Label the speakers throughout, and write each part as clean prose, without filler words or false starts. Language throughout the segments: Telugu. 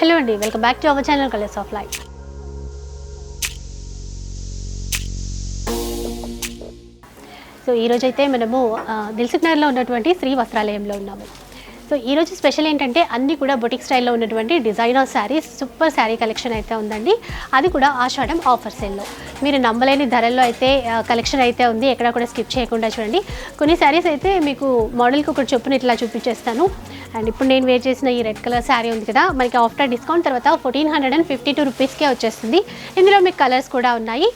Speaker 1: హలో అండి, welcome back to our channel colours of life. So ఈరోజు అయితే మనము దిల్సుఖ్ నగర్లో ఉన్నటువంటి శ్రీ వస్త్రాలయంలో ఉన్నాము. సో ఈరోజు స్పెషల్ ఏంటంటే అన్నీ కూడా బొటిక్ స్టైల్లో ఉన్నటువంటి designer saris, super sari collection అయితే ఉందండి. అది కూడా ఆషాఢం ఆఫర్ సేల్లో. మీరు నమ్మలేని ధరల్లో అయితే కలెక్షన్ అయితే ఉంది. ఎక్కడ కూడా స్కిప్ చేయకుండా చూడండి. కొన్ని శారీస్ అయితే మీకు మోడల్కి ఒకటి చొప్పున ఇట్లా చూపించేస్తాను. అండ్ ఇప్పుడు నేను వేర్ చేసిన ఈ రెడ్ కలర్ శారీ ఉంది కదా, మనకి ఆఫ్టర్ డిస్కౌంట్ తర్వాత 1452 రూపీస్కే వచ్చేస్తుంది. ఇందులో మీకు కలర్స్ కూడా ఉన్నాయి.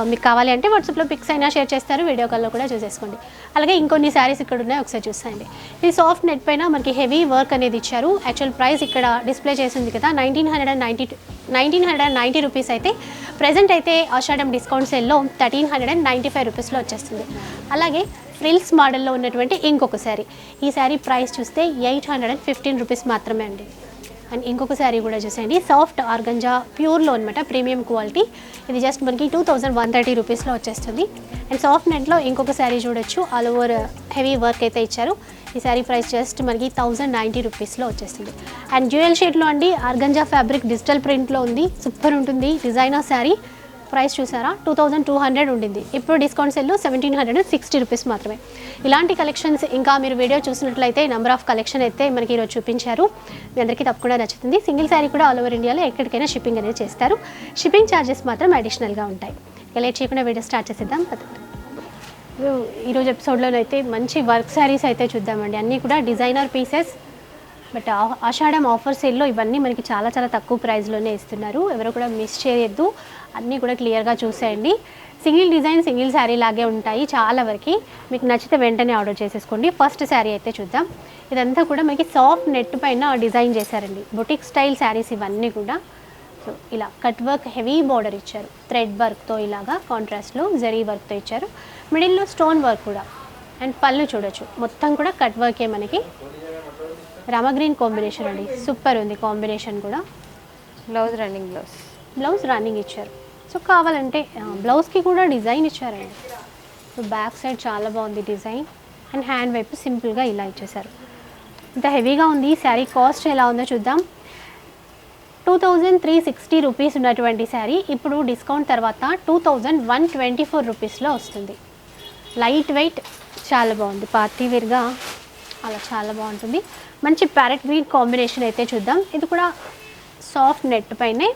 Speaker 1: మీకు కావాలి అంటే వాట్సాప్లో పిక్స్ అయినా షేర్ చేస్తారు, వీడియో కాల్లో కూడా చూసేసుకోండి. అలాగే ఇంకొన్ని శారీస్ ఇక్కడ ఉన్నాయి, ఒకసారి చూసేయండి. ఇది సాఫ్ట్ నెట్ పైన మనకి హెవీ వర్క్ అనేది ఇచ్చారు. యాక్చువల్ ప్రైస్ ఇక్కడ డిస్ప్లే చేసింది కదా 1990 రూపీస్ అయితే ప్రజెంట్ అయితే ఆషాఢం డిస్కౌంట్ సేల్లో 1395 రూపీస్లో వచ్చేస్తుంది. అలాగే ఫ్రిల్స్ మోడల్లో ఉన్నటువంటి ఇంకొక శారీ, ఈ శారీ ప్రైస్ చూస్తే 815 రూపీస్ మాత్రమే అండి. అండ్ ఇంకొక శారీ కూడా చూసేయండి, సాఫ్ట్ ఆర్గంజా ప్యూర్లో అనమాట, ప్రీమియం క్వాలిటీ. ఇది జస్ట్ మనకి 2130 రూపీస్లో వచ్చేస్తుంది. అండ్ సాఫ్ట్ నెట్లో ఇంకొక శారీ చూడొచ్చు, ఆల్ ఓవర్ హెవీ వర్క్ అయితే ఇచ్చారు. ఈ శారీ ప్రైస్ జస్ట్ మనకి 1090 రూపీస్లో వచ్చేస్తుంది. అండ్ డ్యూయల్ షేడ్లో అండి, ఆర్గంజా ఫ్యాబ్రిక్ డిజిటల్ ప్రింట్లో ఉంది, సూపర్ ఉంటుంది. డిజైనర్ శారీ ప్రైస్ చూసారా 2200 ఉండింది, ఇప్పుడు డిస్కౌంట్ సెల్లో 1760 రూపీస్ మాత్రమే. ఇలాంటి కలెక్షన్స్ ఇంకా మీరు వీడియో చూసినట్లయితే నెంబర్ ఆఫ్ కలెక్షన్ అయితే మనకి ఈరోజు చూపించారు. మీ అందరికీ తప్పకుండా నచ్చుతుంది. సింగిల్ శారీ కూడా ఆల్ ఓవర్ ఇండియాలో ఎక్కడికైనా షిప్పింగ్ అనేది చేస్తారు. షిప్పింగ్ ఛార్జెస్ మాత్రం అడిషనల్గా ఉంటాయి. లేట్ చేయకుండా వీడియో స్టార్ట్ చేసేద్దాం. ఈరోజు ఎపిసోడ్లోనైతే మంచి వర్క్ శారీస్ అయితే చూద్దామండి. అన్నీ కూడా designer pieces. But Aashadham offer సేల్లో ఇవన్నీ మనకి చాలా చాలా తక్కువ ప్రైస్లోనే ఇస్తున్నారు. ఎవరు కూడా మిస్ చేయొద్దు, అన్నీ కూడా క్లియర్గా చూసేయండి. సింగిల్ డిజైన్ సింగిల్ శారీ లాగే ఉంటాయి చాలా వరకు. మీకు నచ్చితే వెంటనే ఆర్డర్ చేసేసుకోండి. ఫస్ట్ శారీ అయితే చూద్దాం. ఇదంతా కూడా మనకి సాఫ్ట్ నెట్ పైన డిజైన్ చేశారండి, బొటిక్ స్టైల్ శారీస్ ఇవన్నీ కూడా. సో ఇలా కట్ వర్క్ హెవీ బార్డర్ ఇచ్చారు, థ్రెడ్ వర్క్తో ఇలాగా కాంట్రాస్ట్లో జరీ వర్క్తో ఇచ్చారు. మిడిల్లో స్టోన్ వర్క్ కూడా. అండ్ పళ్ళు చూడొచ్చు, మొత్తం కూడా కట్ వర్కే మనకి. రామగ్రీన్ కాంబినేషన్ అండి, సూపర్ ఉంది కాంబినేషన్ కూడా.
Speaker 2: బ్లౌజ్
Speaker 1: రన్నింగ్ ఇచ్చారు. సో కావాలంటే బ్లౌజ్కి కూడా డిజైన్ ఇచ్చారండి. సో బ్యాక్ సైడ్ చాలా బాగుంది డిజైన్. అండ్ హ్యాండ్ వైపు సింపుల్గా ఇలా ఇచ్చేసారు. ఇంత హెవీగా ఉంది. శారీ కాస్ట్ ఎలా ఉందో చూద్దాం. 2360 రూపీస్ ఉన్నటువంటి శారీ ఇప్పుడు డిస్కౌంట్ తర్వాత 2124 రూపీస్లో వస్తుంది. లైట్ వెయిట్, చాలా బాగుంది, పార్టీ వేర్గా అలా చాలా బాగుంటుంది. మంచి ప్యారెట్ గ్రీన్ కాంబినేషన్ అయితే చూద్దాం. ఇది కూడా సాఫ్ట్ నెట్ పైనే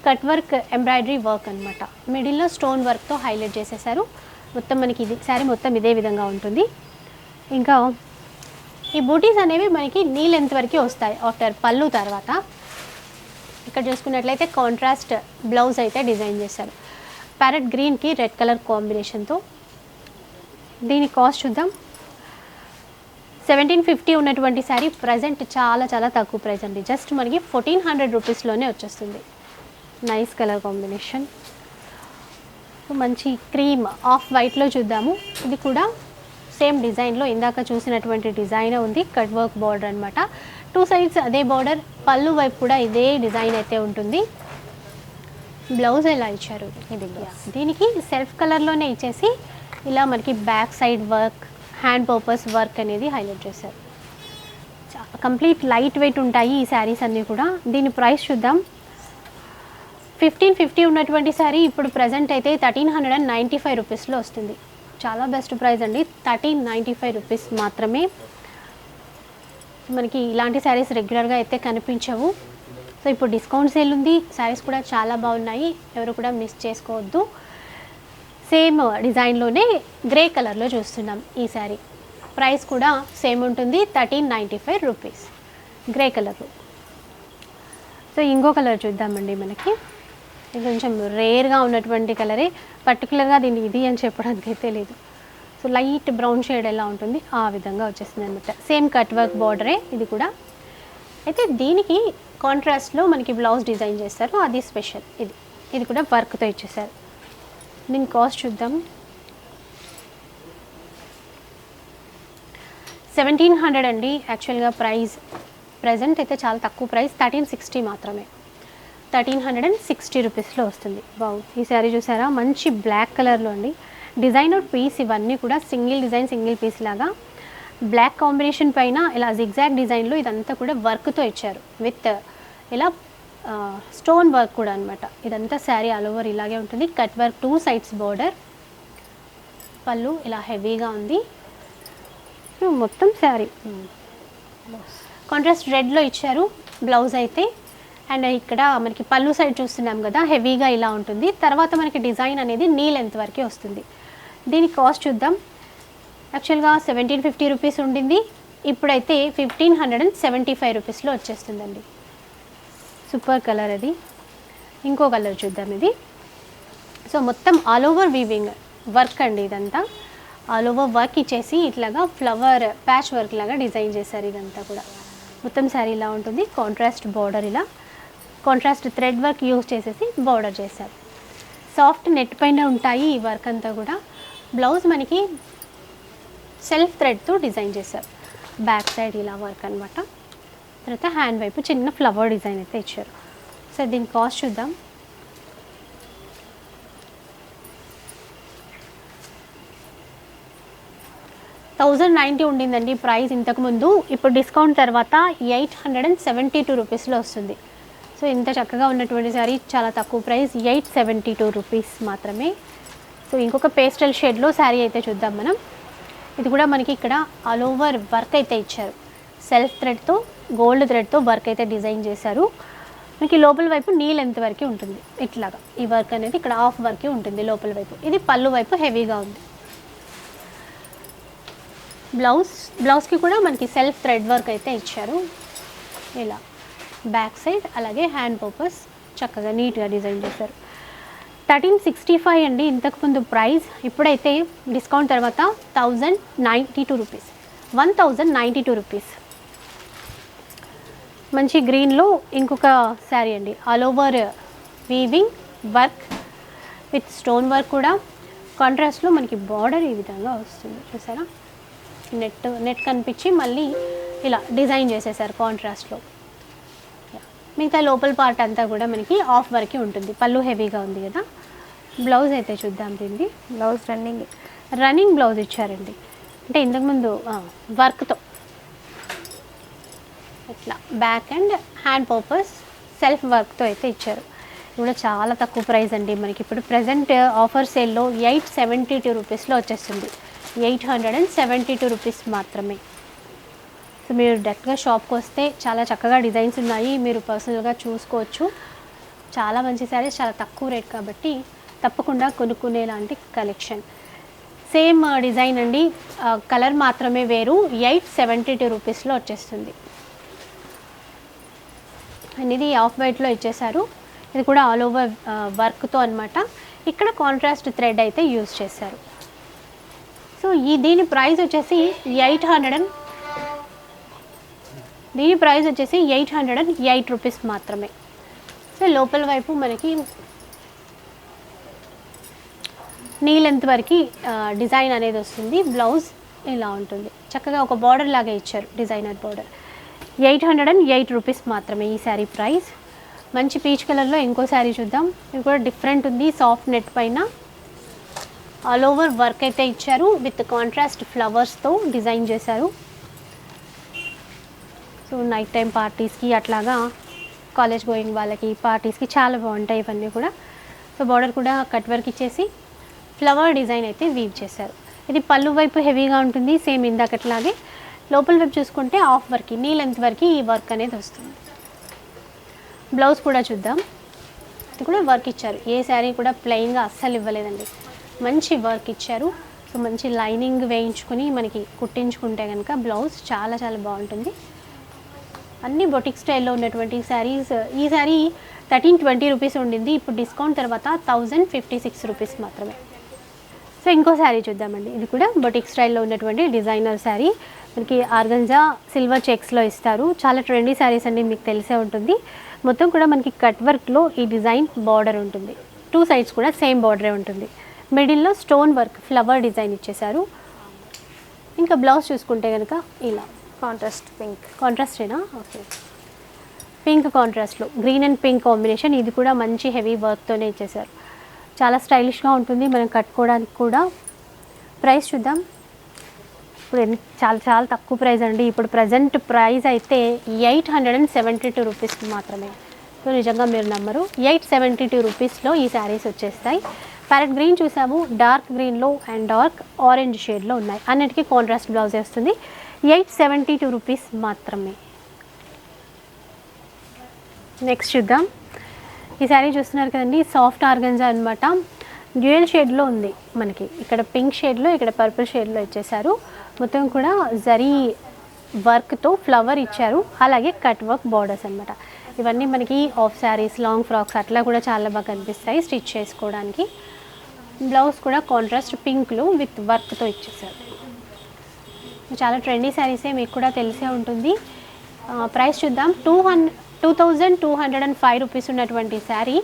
Speaker 1: కట్ వర్క్ ఎంబ్రాయిడరీ వర్క్ అనమాట. మిడిల్లో స్టోన్ వర్క్తో హైలైట్ చేసేసారు. మొత్తం మనకి ఇది శారీ మొత్తం ఇదే విధంగా ఉంటుంది. ఇంకా ఈ బూటీస్ అనేవి మనకి నీ లెంత్ వరకు వస్తాయి ఆఫ్టర్ పళ్ళు తర్వాత. ఇక్కడ చూసుకున్నట్లయితే కాంట్రాస్ట్ బ్లౌజ్ అయితే డిజైన్ చేశారు, ప్యారెట్ గ్రీన్కి రెడ్ కలర్ కాంబినేషన్తో. దీని కాస్ట్ చూద్దాం. 1750 ఉన్నటువంటి శారీ ప్రజెంట్ చాలా చాలా తక్కువ ప్రైస్ అండి, జస్ట్ మనకి 1400 రూపీస్లోనే వచ్చేస్తుంది. Nice colour combination. మంచి క్రీమ్ ఆఫ్ వైట్లో చూద్దాము. ఇది కూడా సేమ్ డిజైన్లో ఇందాక చూసినటువంటి డిజైన్ ఉంది, కట్ వర్క్ బార్డర్ అనమాట. టూ సైడ్స్ అదే బార్డర్, పళ్ళు వైపు కూడా ఇదే డిజైన్ అయితే ఉంటుంది. బ్లౌజ్ ఎలా ఇచ్చారు, ఇది దీనికి సెల్ఫ్ కలర్లోనే ఇచ్చేసి ఇలా మనకి back side work, hand purpose work అనేది హైలైట్ చేశారు. కంప్లీట్ లైట్ వెయిట్ ఉంటాయి ఈ శారీస్ అన్నీ కూడా. దీని ప్రైస్ చూద్దాం. 1550 ఉన్నటువంటి శారీ ఇప్పుడు ప్రజెంట్ అయితే 1395 రూపీస్లో వస్తుంది. చాలా బెస్ట్ ప్రైస్ అండి, 1395 రూపీస్ మాత్రమే. మనకి ఇలాంటి శారీస్ రెగ్యులర్గా అయితే కనిపించవు. సో ఇప్పుడు డిస్కౌంట్ సేల్ ఉంది, శారీస్ కూడా చాలా బాగున్నాయి, ఎవరు కూడా మిస్ చేసుకోవద్దు. సేమ్ డిజైన్లోనే గ్రే కలర్లో చూస్తున్నాం ఈ శారీ. ప్రైస్ కూడా సేమ్ ఉంటుంది, 1395 రూపీస్ గ్రే కలర్లో. సో ఇంకో కలర్ చూద్దామండి. మనకి ఇది కొంచెం రేర్గా ఉన్నటువంటి కలరే, పర్టికులర్గా దీన్ని ఇది అని చెప్పడానికి అయితే లేదు. సో లైట్ బ్రౌన్ షేడ్ ఎలా ఉంటుంది ఆ విధంగా వచ్చేస్తుంది అనమాట. సేమ్ కట్ వర్క్ బార్డరే ఇది కూడా. అయితే దీనికి కాంట్రాస్ట్లో మనకి బ్లౌజ్ డిజైన్ చేస్తారు, అది స్పెషల్. ఇది కూడా వర్క్తో ఇచ్చేసారు. దీని కాస్ట్ చూద్దాం. 1700 అండి యాక్చువల్గా ప్రైస్. ప్రజెంట్ అయితే చాలా తక్కువ ప్రైస్, 1360 మాత్రమే. 1360 రూపీస్లో వస్తుంది. బాగు ఈ శారీ చూసారా, మంచి బ్లాక్ కలర్లో అండి. డిజైనర్ పీస్ ఇవన్నీ కూడా సింగిల్ డిజైన్ సింగిల్ పీస్ లాగా. బ్లాక్ కాంబినేషన్ పైన ఇలా జిగ్జాగ్ డిజైన్లో ఇదంతా కూడా వర్క్తో ఇచ్చారు, విత్ ఇలా స్టోన్ వర్క్ కూడా అనమాట. ఇదంతా శారీ ఆల్ ఓవర్ ఇలాగే ఉంటుంది. Cut work 2 sides border. పళ్ళు ఇలా హెవీగా ఉంది. మొత్తం శారీ కాంట్రాస్ట్ రెడ్లో ఇచ్చారు బ్లౌజ్ అయితే. అండ్ ఇక్కడ మనకి పళ్ళు సైడ్ చూస్తున్నాం కదా, హెవీగా ఇలా ఉంటుంది. తర్వాత మనకి డిజైన్ అనేది నీ లెంత్ వరకే వస్తుంది. దీని కాస్ట్ చూద్దాం. యాక్చువల్గా 1750 రూపీస్ ఉండింది, ఇప్పుడైతే 1575 రూపీస్లో వచ్చేస్తుందండి. సూపర్ కలర్ అది. ఇంకో కలర్ చూద్దాం ఇది. సో మొత్తం ఆల్ ఓవర్ వీవింగ్ వర్క్ అండి ఇదంతా. ఆల్ ఓవర్ వర్క్ ఇచ్చేసి ఇట్లాగా ఫ్లవర్ ప్యాచ్ వర్క్ లాగా డిజైన్ చేశారు. ఇదంతా కూడా మొత్తం శారీ ఇలా ఉంటుంది. కాంట్రాస్ట్ బార్డర్, ఇలా కాంట్రాస్ట్ థ్రెడ్ వర్క్ యూజ్ చేసేసి బార్డర్ చేశారు. సాఫ్ట్ నెట్ పైన ఉంటాయి ఈ వర్క్ అంతా కూడా. బ్లౌజ్ మనకి సెల్ఫ్ థ్రెడ్తో డిజైన్ చేశారు. బ్యాక్ సైడ్ ఇలా వర్క్ అనమాట. తర్వాత హ్యాండ్ వైపు చిన్న ఫ్లవర్ డిజైన్ అయితే ఇచ్చారు. సో దీని కాస్ట్ చూద్దాం. $1090 ఉండిందండి ప్రైస్ ఇంతకుముందు. ఇప్పుడు డిస్కౌంట్ తర్వాత 872 రూపీస్లో వస్తుంది. సో ఇంత చక్కగా ఉన్నటువంటి శారీ చాలా తక్కువ ప్రైస్, 872 రూపీస్ మాత్రమే. సో ఇంకొక పేస్టల్ షేడ్లో శారీ అయితే చూద్దాం మనం. ఇది కూడా మనకి ఇక్కడ ఆల్ ఓవర్ వర్క్ అయితే ఇచ్చారు. సెల్ఫ్ థ్రెడ్తో గోల్డ్ థ్రెడ్తో వర్క్ అయితే డిజైన్ చేశారు. మనకి లోపల వైపు నీ లెంత్ వరకే ఉంటుంది. ఇట్లాగా ఈ వర్క్ అనేది ఇక్కడ హాఫ్ వరకే ఉంటుంది లోపల వైపు. ఇది పళ్ళు వైపు హెవీగా ఉంది. బ్లౌజ్కి కూడా మనకి సెల్ఫ్ థ్రెడ్ వర్క్ అయితే ఇచ్చారు. ఇలా బ్యాక్ సైడ్ అలాగే హ్యాండ్ పర్పస్ చక్కగా నీట్గా డిజైన్ చేశారు. 1365 అండి ఇంతకుముందు ప్రైస్. ఇప్పుడైతే డిస్కౌంట్ తర్వాత 1092 రూపీస్, 1092 రూపీస్. మంచి గ్రీన్లో ఇంకొక శారీ అండి. All over weaving work with stone work కూడా. కాంట్రాస్ట్లో మనకి బార్డర్ ఈ విధంగా వస్తుంది చూసారా. నెట్ కనిపించి మళ్ళీ ఇలా డిజైన్ చేసేసారు కాంట్రాస్ట్లో. మిగతా లోపల పార్ట్ అంతా కూడా మనకి ఆఫ్ వరకే ఉంటుంది. పళ్ళు హెవీగా ఉంది కదా. బ్లౌజ్ అయితే చూద్దాం. దీన్ని
Speaker 2: బ్లౌజ్
Speaker 1: రన్నింగ్ బ్లౌజ్ ఇచ్చారండి. అంటే ఇంతకుముందు వర్క్తో ఇట్లా back and hand purpose self వర్క్తో అయితే ఇచ్చారు. ఇది కూడా చాలా తక్కువ ప్రైస్ అండి. మనకి ఇప్పుడు ప్రజెంట్ ఆఫర్ సేల్లో 872 రూపీస్లో వచ్చేస్తుంది. 872 రూపీస్ మాత్రమే. సో మీరు డైరెక్ట్గా షాప్కి వస్తే చాలా చక్కగా డిజైన్స్ ఉన్నాయి, మీరు పర్సనల్గా చూసుకోవచ్చు. చాలా మంచి శారీస్, చాలా తక్కువ రేట్ కాబట్టి తప్పకుండా కొనుక్కునేలాంటి కలెక్షన్. సేమ్ డిజైన్ అండి, కలర్ మాత్రమే వేరు. 872 రూపీస్లో వచ్చేస్తుంది. అండ్ ఇది ఆఫ్ వైట్లో ఇచ్చేసారు. ఇది కూడా ఆల్ ఓవర్ వర్క్తో అనమాట. ఇక్కడ కాంట్రాస్ట్ థ్రెడ్ అయితే యూజ్ చేశారు. సో దీని ప్రైస్ వచ్చేసి 808 రూపీస్ మాత్రమే. సో లోపల వైపు మనకి నీ లెంత్ వరకు డిజైన్ అనేది వస్తుంది. బ్లౌజ్ ఇలా ఉంటుంది. చక్కగా ఒక బార్డర్ లాగా ఇచ్చారు, డిజైనర్ బార్డర్. 808 రూపీస్ మాత్రమే ఈ శారీ ప్రైస్. మంచి పీచ్ కలర్లో ఇంకో శారీ చూద్దాం. ఇది కూడా డిఫరెంట్ ఉంది. సాఫ్ట్ నెట్ పైన ఆల్ ఓవర్ వర్క్ అయితే ఇచ్చారు. విత్ కాంట్రాస్ట్ ఫ్లవర్స్తో డిజైన్ చేశారు. సో నైట్ టైం పార్టీస్కి అట్లాగా కాలేజ్ గోయింగ్ వాళ్ళకి పార్టీస్కి చాలా బాగుంటాయి ఇవన్నీ కూడా. సో బార్డర్ కూడా కట్ వర్క్ ఇచ్చేసి ఫ్లవర్ డిజైన్ అయితే వీవ్ చేశారు. ఇది పళ్ళు వైపు హెవీగా ఉంటుంది, సేమ్ ఇందాకట్లాగే. లోపల వైపు చూసుకుంటే ఆఫ్ వర్క్, నీ లెంత్ వరకు ఈ వర్క్ అనేది వస్తుంది. బ్లౌజ్ కూడా చూద్దాం. ఇది కూడా వర్క్ ఇచ్చారు. ఏ శారీ కూడా ప్లెయిన్గా అస్సలు ఇవ్వలేదండి, మంచి వర్క్ ఇచ్చారు. సో మంచి లైనింగ్ వేయించుకుని మనకి కుట్టించుకుంటే కనుక బ్లౌజ్ చాలా చాలా బాగుంటుంది. అన్ని బొటిక్ స్టైల్లో ఉన్నటువంటి శారీస్. ఈ శారీ 1320 రూపీస్ ఉండింది, ఇప్పుడు డిస్కౌంట్ తర్వాత 1056 రూపీస్ మాత్రమే. సో ఇంకో శారీ చూద్దామండి. ఇది కూడా బొటిక్ స్టైల్లో ఉన్నటువంటి డిజైనర్ శారీ. మనకి ఆర్గంజా సిల్వర్ చెక్స్లో ఇస్తారు. చాలా ట్రెండీ శారీస్ అండి, మీకు తెలిసే ఉంటుంది. మొత్తం కూడా మనకి కట్ వర్క్లో ఈ డిజైన్ బార్డర్ ఉంటుంది. 2 సైడ్స్ కూడా సేమ్ బార్డరే ఉంటుంది. మిడిల్లో స్టోన్ వర్క్ ఫ్లవర్ డిజైన్ ఇచ్చేసారు. ఇంకా బ్లౌజ్ చూసుకుంటే కనుక ఇలా కాంట్రాస్టేనా, ఓకే, పింక్ కాంట్రాస్ట్లో గ్రీన్ అండ్ పింక్ కాంబినేషన్. ఇది కూడా మంచి హెవీ వర్క్తోనే ఇచ్చేసారు. చాలా స్టైలిష్గా ఉంటుంది మనం కట్టుకోవడానికి కూడా. ప్రైస్ చూద్దాం. ఇప్పుడు చాలా చాలా తక్కువ ప్రైస్ అండి. ఇప్పుడు ప్రజెంట్ ప్రైస్ అయితే 872 రూపీస్ మాత్రమే. సో నిజంగా మీరు నమ్మరు, 872 రూపీస్లో ఈ శారీస్ వచ్చేస్తాయి. ప్యారెట్ గ్రీన్ చూసాము, డార్క్ గ్రీన్లో అండ్ డార్క్ ఆరెంజ్ షేడ్లో ఉన్నాయి. అన్నిటికీ కాంట్రాస్ట్ బ్లౌజ్ వస్తుంది. 872 రూపీస్ మాత్రమే. నెక్స్ట్ చూద్దాం. ఈ శారీ చూస్తున్నారు కదండి, సాఫ్ట్ ఆర్గంజా అనమాట. డ్యూయల్ షేడ్లో ఉంది మనకి. ఇక్కడ పింక్ షేడ్లో, ఇక్కడ పర్పుల్ షేడ్లో ఇచ్చేసారు. మొత్తం కూడా జరీ వర్క్తో ఫ్లవర్ ఇచ్చారు. అలాగే కట్ వర్క్ బార్డర్స్ అనమాట. ఇవన్నీ మనకి ఆఫ్ శారీస్, లాంగ్ ఫ్రాక్స్ అట్లా కూడా చాలా బాగా కనిపిస్తాయి స్టిచ్ చేసుకోవడానికి. బ్లౌజ్ కూడా కాంట్రాస్ట్ పింక్లో విత్ వర్క్తో ఇచ్చేసారు. చాలా ట్రెండీ శారీసే, మీకు కూడా తెలిసే ఉంటుంది. ప్రైస్ చూద్దాం. 2205 రూపీస్ ఉన్నటువంటి శారీ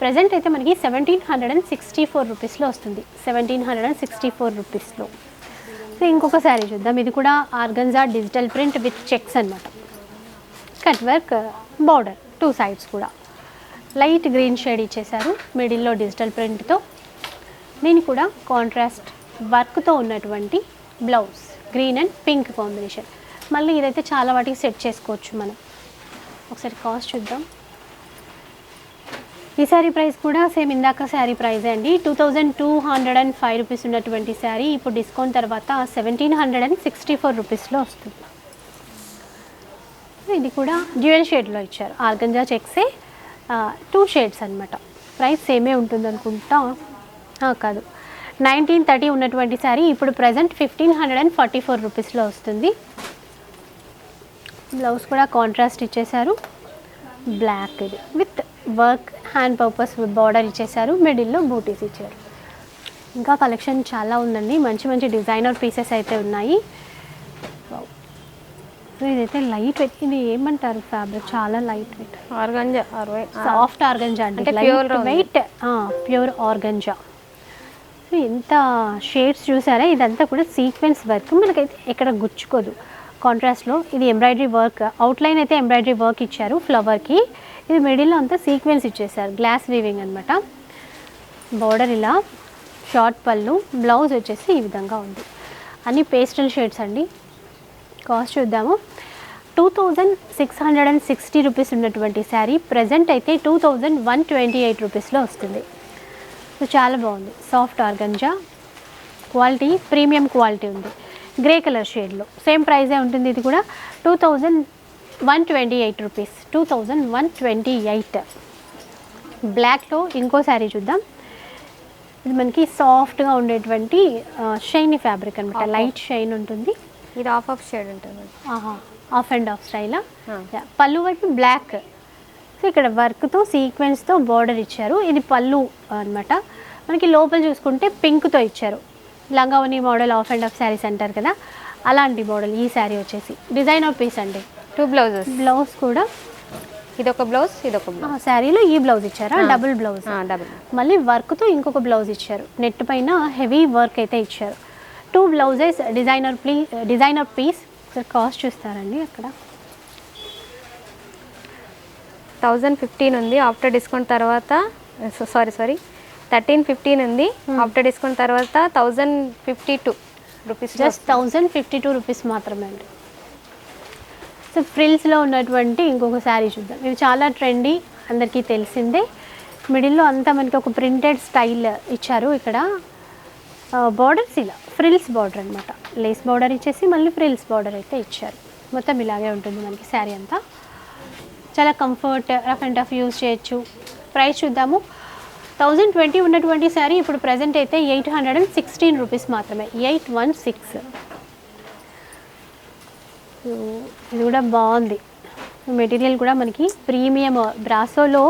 Speaker 1: ప్రజెంట్ అయితే మనకి 1764 రూపీస్లో వస్తుంది. 1764 రూపీస్లో. సో ఇంకొక శారీ చూద్దాం. ఇది కూడా organza digital print with checks అనమాట. కట్ వర్క్ బార్డర్ 2 సైడ్స్ కూడా లైట్ గ్రీన్ షేడ్ ఇచ్చేసారు. మిడిల్లో డిజిటల్ ప్రింట్తో, దీని కూడా కాంట్రాస్ట్ వర్క్తో ఉన్నటువంటి blouse, green and pink combination. మళ్ళీ ఇదైతే చాలా వాటికి సెట్ చేసుకోవచ్చు మనం. ఒకసారి కాస్ట్ చూద్దాం. ఈ శారీ ప్రైస్ కూడా సేమ్ ఇందాక శారీ ప్రైజే అండి. 2205 రూపీస్ ఉన్నటువంటి శారీ ఇప్పుడు డిస్కౌంట్ తర్వాత 1764 రూపీస్లో వస్తుంది. ఇది కూడా డ్యూయల్ షేడ్లో ఇచ్చారు. ఆర్గంజా చెక్సే 2 షేడ్స్ అనమాట. ప్రైస్ సేమే ఉంటుంది అనుకుంటా, కాదు. 1930 ఉన్నటువంటి శారీ ఇప్పుడు ప్రజెంట్ 1544 రూపీస్లో వస్తుంది. బ్లౌజ్ కూడా కాంట్రాస్ట్ ఇచ్చేసారు. బ్లాక్ ఇది with work, hand purpose border ఇచ్చేసారు. మిడిల్లో బూటీస్ ఇచ్చారు. ఇంకా కలెక్షన్ చాలా ఉందండి. మంచి మంచి డిజైనర్ పీసెస్ అయితే ఉన్నాయి. ఇదైతే లైట్ వెయిట్. ఇది ఏమంటారు ఫ్యాబ్రిక్? చాలా light weight
Speaker 2: organza,
Speaker 1: soft organza అండి. Light weight pure organza. ఎంత షేడ్స్ చూసారా? ఇదంతా కూడా సీక్వెన్స్ వర్క్. మనకైతే ఎక్కడ గుచ్చుకోదు. కాంట్రాస్ట్లో ఇది ఎంబ్రాయిడరీ వర్క్, అవుట్లైన్ అయితే ఎంబ్రాయిడరీ వర్క్ ఇచ్చారు ఫ్లవర్కి. ఇది మిడిల్లో అంతా సీక్వెన్స్ ఇచ్చేసారు. గ్లాస్ వీవింగ్ అనమాట. బార్డర్ ఇలా, షార్ట్ పళ్ళు, బ్లౌజ్ వచ్చేసి ఈ విధంగా ఉంది. అన్ని పేస్టల్ షేడ్స్ అండి. కాస్ట్ చూద్దాము. 2660 రూపీస్ ఉన్నటువంటి శారీ ప్రజెంట్ అయితే 2128 రూపీస్లో వస్తుంది. సో చాలా బాగుంది. Soft organza quality, premium quality ఉంది. గ్రే కలర్ షేడ్లో సేమ్ ప్రైజే ఉంటుంది. ఇది కూడా 2128 రూపీస్. 2128. బ్లాక్లో ఇంకో శారీ చూద్దాం. ఇది మనకి సాఫ్ట్గా ఉండేటువంటి షైనీ ఫ్యాబ్రిక్ అనమాట. లైట్ షైన్ ఉంటుంది.
Speaker 2: ఇది ఆఫ్ షేడ్ ఉంటుంది.
Speaker 1: ఆఫ్ అండ్ ఆఫ్ స్టైలా. పళ్ళు వైపు బ్లాక్. సో ఇక్కడ వర్క్తో సీక్వెన్స్తో బార్డర్ ఇచ్చారు. ఇది పళ్ళు అనమాట. మనకి లోపల చూసుకుంటే పింక్తో ఇచ్చారు. లంగావని model half and half saris అంటారు కదా, అలాంటి మోడల్ ఈ శారీ వచ్చేసి. డిజైనర్ పీస్ అండి.
Speaker 2: 2 బ్లౌజెస్.
Speaker 1: బ్లౌజ్ కూడా
Speaker 2: ఇదొక బ్లౌజ్, ఇదొక బ్లౌజ్.
Speaker 1: శారీలో ఈ బ్లౌజ్ ఇచ్చారా? Double blouse.
Speaker 2: డబుల్.
Speaker 1: మళ్ళీ వర్క్తో ఇంకొక బ్లౌజ్ ఇచ్చారు. నెట్ పైన హెవీ వర్క్ అయితే ఇచ్చారు. 2 బ్లౌజెస్, డిజైనర్ పీస్. ఒకసారి కాస్ట్ చూస్తారండి. అక్కడ
Speaker 2: 1015 ఉంది. ఆఫ్టర్ డిస్కౌంట్ తర్వాత సారీ 1315 ఉంది. ఆఫ్టర్ డిస్కౌంట్ తర్వాత 1052 రూపీస్.
Speaker 1: జస్ట్ 1052 రూపీస్ మాత్రమే అండి. సో ఫ్రిల్స్లో ఉన్నటువంటి ఇంకొక శారీ చూద్దాం. ఇవి చాలా ట్రెండీ, అందరికీ తెలిసిందే. మిడిల్లో అంతా మనకి ఒక ప్రింటెడ్ స్టైల్ ఇచ్చారు. ఇక్కడ బార్డర్స్ ఇలా ఫ్రిల్స్ బార్డర్ అనమాట. లేస్ బార్డర్ ఇచ్చేసి మళ్ళీ ఫ్రిల్స్ బార్డర్ అయితే ఇచ్చారు. మొత్తం ఇలాగే ఉంటుంది మనకి శారీ అంతా. చాలా comfort, rough and tough use చేయొచ్చు. ప్రైస్ చూద్దాము. 1020 ఉన్నటువంటి శారీ ఇప్పుడు ప్రజెంట్ అయితే 816 రూపీస్ మాత్రమే. 816. ఇది కూడా బాగుంది. మెటీరియల్ కూడా మనకి ప్రీమియం బ్రాసోలో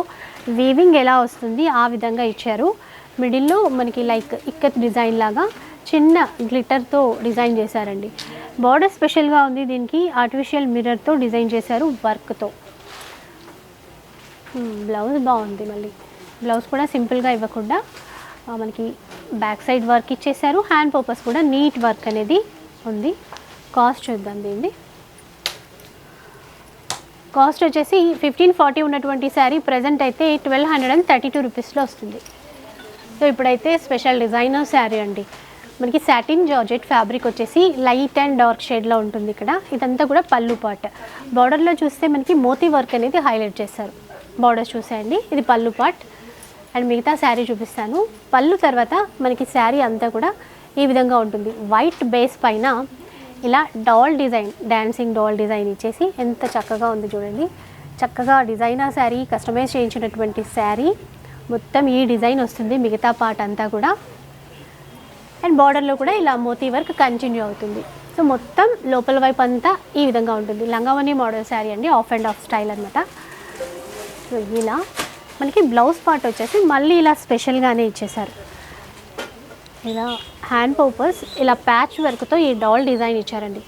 Speaker 1: వీవింగ్ ఎలా వస్తుంది ఆ విధంగా ఇచ్చారు. మిడిల్లో మనకి లైక్ ఇక్కత్ డిజైన్ లాగా చిన్న గ్లిటర్తో డిజైన్ చేశారండి. బార్డర్ స్పెషల్గా ఉంది. దీనికి ఆర్టిఫిషియల్ మిర్రర్తో డిజైన్ చేశారు వర్క్తో. బ్లౌజ్ బాగుంది. మళ్ళీ బ్లౌజ్ కూడా సింపుల్గా ఇవ్వకుండా మనకి బ్యాక్ సైడ్ వర్క్ ఇచ్చేసారు. హ్యాండ్ పర్పస్ కూడా నీట్ వర్క్ అనేది ఉంది. కాస్ట్ చూద్దాం దీన్ని. కాస్ట్ వచ్చేసి 1540 ఉన్నటువంటి శారీ ప్రజెంట్ అయితే 1232 రూపీస్లో వస్తుంది. సో ఇప్పుడైతే స్పెషల్ డిజైనర్ శారీ అండి. మనకి సాటిన్ జార్జెట్ ఫ్యాబ్రిక్ వచ్చేసి లైట్ అండ్ డార్క్ షేడ్లో ఉంటుంది. ఇక్కడ ఇదంతా కూడా పళ్ళు పార్ట్. బార్డర్లో చూస్తే మనకి మోతీ వర్క్ అనేది హైలైట్ చేశారు. బార్డర్స్ చూసేయండి, ఇది పళ్ళు పార్ట్. అండ్ మిగతా శారీ చూపిస్తాను. పళ్ళు తర్వాత మనకి శారీ అంతా కూడా ఈ విధంగా ఉంటుంది. వైట్ బేస్ పైన ఇలా doll design, dancing doll design ఇచ్చేసి ఎంత చక్కగా ఉంది చూడండి. చక్కగా డిజైనర్ శారీ, కస్టమైజ్ చేయించినటువంటి శారీ మొత్తం ఈ డిజైన్ వస్తుంది మిగతా పార్ట్ అంతా కూడా. అండ్ బార్డర్లో కూడా ఇలా మోతీ వర్క్ కంటిన్యూ అవుతుంది. సో మొత్తం లోపల వైపు అంతా ఈ విధంగా ఉంటుంది. లంగావని మోడల్ శారీ అండి, ఆఫ్ అండ్ ఆఫ్ స్టైల్ అనమాట. సో ఇలా మనకి బ్లౌజ్ పార్ట్ వచ్చేసి మళ్ళీ ఇలా స్పెషల్గానే ఇచ్చేసారు. ఇలా హ్యాండ్ పర్పస్ ఇలా ప్యాచ్ వర్క్తో ఈ డాల్ డిజైన్ ఇచ్చారండి.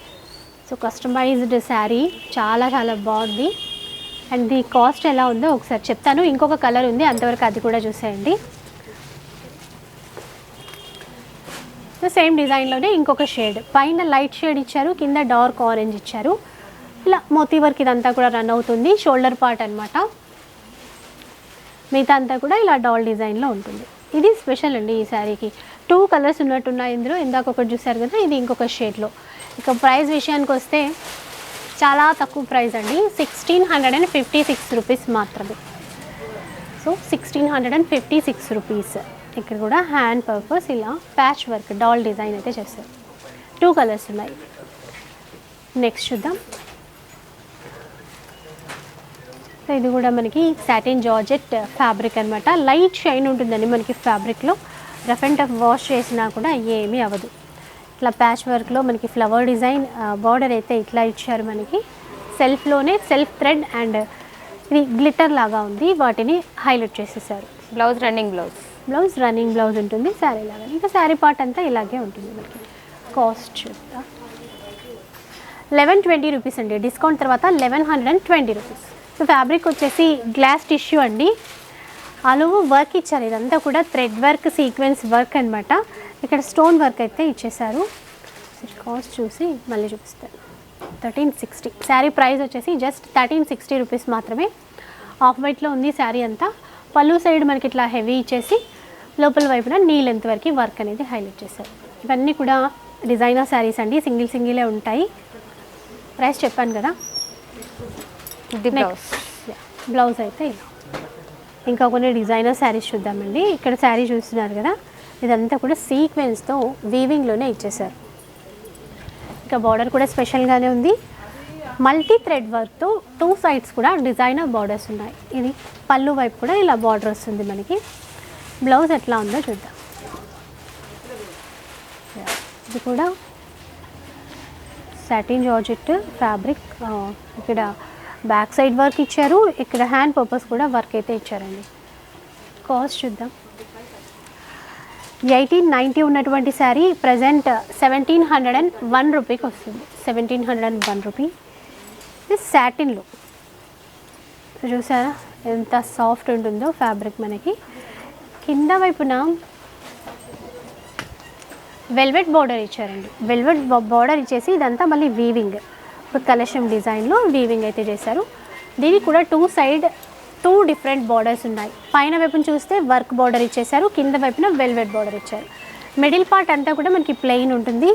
Speaker 1: సో కస్టమైజ్డ్ శారీ చాలా చాలా బాగుంది. అండ్ ది కాస్ట్ ఎలా ఉందో ఒకసారి చెప్తాను. ఇంకొక కలర్ ఉంది, అంతవరకు అది కూడా చూసేయండి. సో సేమ్ డిజైన్లోనే ఇంకొక షేడ్, పైన లైట్ షేడ్ ఇచ్చారు, కింద డార్క్ ఆరెంజ్ ఇచ్చారు. ఇలా మోతీ వర్క్ ఇదంతా కూడా రన్ అవుతుంది. షోల్డర్ పార్ట్ అనమాట. మిగతా అంతా కూడా ఇలా డాల్ డిజైన్లో ఉంటుంది. ఇది స్పెషల్ అండి ఈ శారీకి. 2 కలర్స్ ఉన్నట్టున్నాయి ఇందులో. ఇందాక ఒకటి చూసారు కదా, ఇది ఇంకొక షేడ్లో. ఇక ప్రైస్ విషయానికి వస్తే చాలా తక్కువ ప్రైస్ అండి, 1656 రూపీస్ మాత్రమే. So 1656 rupees. ఇక్కడ కూడా హ్యాండ్ పర్పస్ ఇలా ప్యాచ్ వర్క్ డాల్ డిజైన్ అయితే చేస్తారు. 2 కలర్స్ ఉన్నాయి. నెక్స్ట్ చూద్దాం. సో ఇది కూడా మనకి సాటిన్ జార్జెట్ ఫ్యాబ్రిక్ అనమాట. లైట్ షైన్ ఉంటుందండి మనకి ఫ్యాబ్రిక్లో. రఫ్ అండ్ టఫ్ వాష్ చేసినా కూడా ఏమీ అవ్వదు. ఇట్లా ప్యాచ్ వర్క్లో మనకి ఫ్లవర్ డిజైన్, బార్డర్ అయితే ఇట్లా ఇచ్చారు మనకి. సెల్ఫ్లోనే సెల్ఫ్ థ్రెడ్ అండ్ ఇది గ్లిటర్ లాగా ఉంది, వాటిని హైలైట్ చేసేసారు.
Speaker 2: బ్లౌజ్ రన్నింగ్
Speaker 1: బ్లౌజ్ ఉంటుంది శారీ లాగా. ఇంకా శారీ పార్ట్ అంతా ఇలాగే ఉంటుంది మనకి. కాస్ట్ చూద్దాం, 1120 రూపీస్ అండి. డిస్కౌంట్ తర్వాత 1120 రూపీస్. సో ఫ్యాబ్రిక్ వచ్చేసి గ్లాస్ టిష్యూ అండి. అలువు వర్క్ ఇచ్చారు, ఇదంతా కూడా థ్రెడ్ వర్క్, సీక్వెన్స్ వర్క్ అనమాట. ఇక్కడ స్టోన్ వర్క్ అయితే ఇచ్చేసారు. కాస్ట్ చూసి మళ్ళీ చూపిస్తాను. 1360. శారీ ప్రైస్ వచ్చేసి జస్ట్ 1360 రూపీస్ మాత్రమే. ఆఫ్ వైట్లో ఉంది శారీ అంతా. పళ్ళు సైడ్ మనకి ఇట్లా హెవీ ఇచ్చేసి లోపల వైపున నీ లెంత్ వరకు వర్క్ అనేది హైలైట్ చేశారు. ఇవన్నీ కూడా డిజైనర్ శారీస్ అండి, సింగిలే ఉంటాయి. ప్రైస్ చెప్పాను కదా. బ్లౌజ్ అయితే ఇలా. ఇంకా కొన్ని డిజైనర్ శారీస్ చూద్దామండి. ఇక్కడ శారీ చూస్తున్నారు కదా, ఇదంతా కూడా సీక్వెన్స్తో వీవింగ్లోనే ఇచ్చేసారు. ఇంకా బార్డర్ కూడా స్పెషల్గానే ఉంది. మల్టీ థ్రెడ్ వర్క్తో 2 సైడ్స్ కూడా డిజైనర్ బార్డర్స్ ఉన్నాయి. ఇది పళ్ళు వైపు కూడా ఇలా బార్డర్ వస్తుంది మనకి. బ్లౌజ్ ఎట్లా ఉందో చూద్దాం. ఇది కూడా సాటిన్ జార్జెట్ ఫ్యాబ్రిక్. ఇక్కడ బ్యాక్ సైడ్ వర్క్ ఇచ్చారు, ఇక్కడ హ్యాండ్ పర్పస్ కూడా వర్క్ అయితే ఇచ్చారండి. కాస్ట్ చూద్దాం. 1890 ఉన్నటువంటి శారీ ప్రజెంట్ 1701 రూపీకి వస్తుంది. 1701 రూపీ. ఇది సాటిన్లో చూసారా ఎంత సాఫ్ట్ ఉంటుందో ఫ్యాబ్రిక్ మనకి. కింద వైపున వెల్వెట్ బార్డర్ ఇచ్చారండి. వెల్వెట్ బార్డర్ ఇచ్చేసి ఇదంతా మళ్ళీ వీవింగ్, ఒక కలశం డిజైన్లో వీవింగ్ అయితే చేశారు. దీనికి కూడా 2 సైడ్ 2 డిఫరెంట్ బార్డర్స్ ఉన్నాయి. పైన వైపున చూస్తే వర్క్ బార్డర్ ఇచ్చేసారు, కింద వైపున వెల్వెట్ బార్డర్ ఇచ్చారు. మిడిల్ పార్ట్ అంతా కూడా మనకి ప్లెయిన్ ఉంటుంది.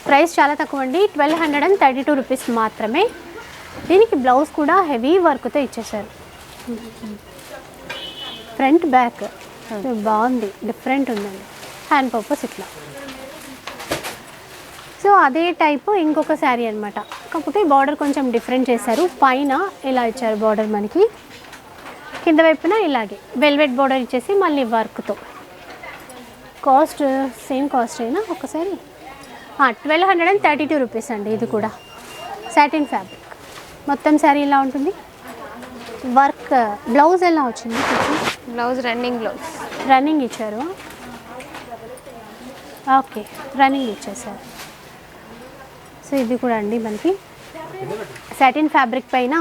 Speaker 1: ప్రైస్ చాలా తక్కువ అండి, 1232 రూపీస్ మాత్రమే. దీనికి బ్లౌజ్ కూడా హెవీ వర్క్తో ఇచ్చేసారు. ఫ్రంట్ బ్యాక్ బాగుంది, డిఫరెంట్ ఉందండి. హ్యాండ్ పర్పస్ ఇట్లా. సో అదే టైపు ఇంకొక శారీ అనమాట, కాకపోతే బార్డర్ కొంచెం డిఫరెంట్ చేశారు. పైన ఇలా ఇచ్చారు బార్డర్ మనకి, కింద వైపున ఇలాగే వెల్వెట్ బార్డర్ ఇచ్చేసి మళ్ళీ వర్క్తో. కాస్ట్ సేమ్ కాస్ట్ అయినా ఒకసారి 1232 రూపీస్ అండి. ఇది కూడా సాటిన్ ఫ్యాబ్రిక్. మొత్తం శారీ ఇలా ఉంటుంది. వర్క్ బ్లౌజ్ ఎలా వచ్చింది?
Speaker 2: బ్లౌజ్
Speaker 1: రన్నింగ్ ఇచ్చారు. ఓకే, రన్నింగ్ ఇచ్చేసారు. సో ఇది కూడా అండి మనకి సాటిన్ ఫ్యాబ్రిక్ పైన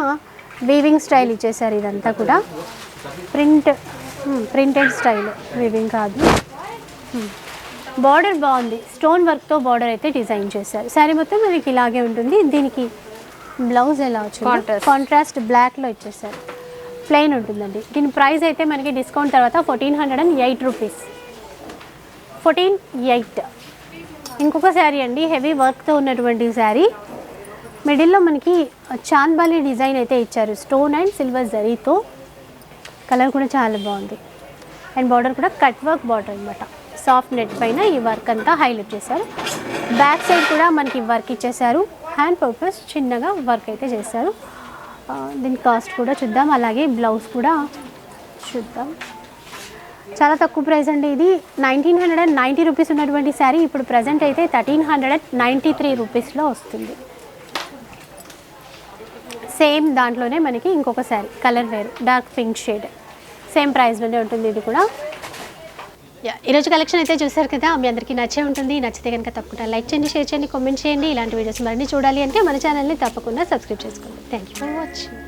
Speaker 1: వీవింగ్ స్టైల్ ఇచ్చేసారు. ఇదంతా కూడా ప్రింటెడ్ స్టైల్, వీవింగ్ కాదు. బార్డర్ బాగుంది, స్టోన్ వర్క్తో బార్డర్ అయితే డిజైన్ చేశారు. శారీ మొత్తం మనకి ఇలాగే ఉంటుంది. దీనికి బ్లౌజ్ ఎలా వచ్చింది? కాంట్రాస్ట్ బ్లాక్లో ఇచ్చేసారు. ప్లెయిన్ ఉంటుందండి. దీని ప్రైస్ అయితే మనకి డిస్కౌంట్ తర్వాత 1408 రూపీస్. 14,800. ఇంకొక శారీ అండి, హెవీ వర్క్తో ఉన్నటువంటి శారీ. మిడిల్లో మనకి చాంద్బాలి డిజైన్ అయితే ఇచ్చారు, స్టోన్ అండ్ సిల్వర్ జరీతో. కలర్ కూడా చాలా బాగుంది. అండ్ బార్డర్ కూడా కట్ వర్క్ బార్డర్ అనమాట. సాఫ్ట్ నెట్ పైన ఈ వర్క్ అంతా హైలైట్ చేశారు. బ్యాక్ సైడ్ కూడా మనకి వర్క్ ఇచ్చేసారు. హ్యాండ్ పర్పస్ చిన్నగా వర్క్ అయితే చేశారు. దీని కాస్ట్ కూడా చూద్దాం, అలాగే బ్లౌజ్ కూడా చూద్దాం. చాలా తక్కువ ప్రైస్ అండి. ఇది 1990 రూపీస్ ఉన్నటువంటి శారీ ఇప్పుడు ప్రజెంట్ అయితే 1393 రూపీస్లో వస్తుంది. సేమ్ దాంట్లోనే మనకి ఇంకొక శారీ కలర్ వేరు, డార్క్ పింక్ షేడ్, సేమ్ ప్రైస్లోనే ఉంటుంది ఇది కూడా. ఈరోజు కలెక్షన్ అయితే చూసారు కదా, మీ అందరికీ నచ్చే ఉంటుంది. నచ్చితే కనుక తప్పకుండా లైక్ చేయండి, షేర్ చేయండి, కామెంట్ చేయండి. ఇలాంటి వీడియోస్ మరిన్ని చూడాలి అంటే మన ఛానల్ని తప్పకుండా సబ్స్క్రైబ్ చేసుకోండి. Thank you for watching.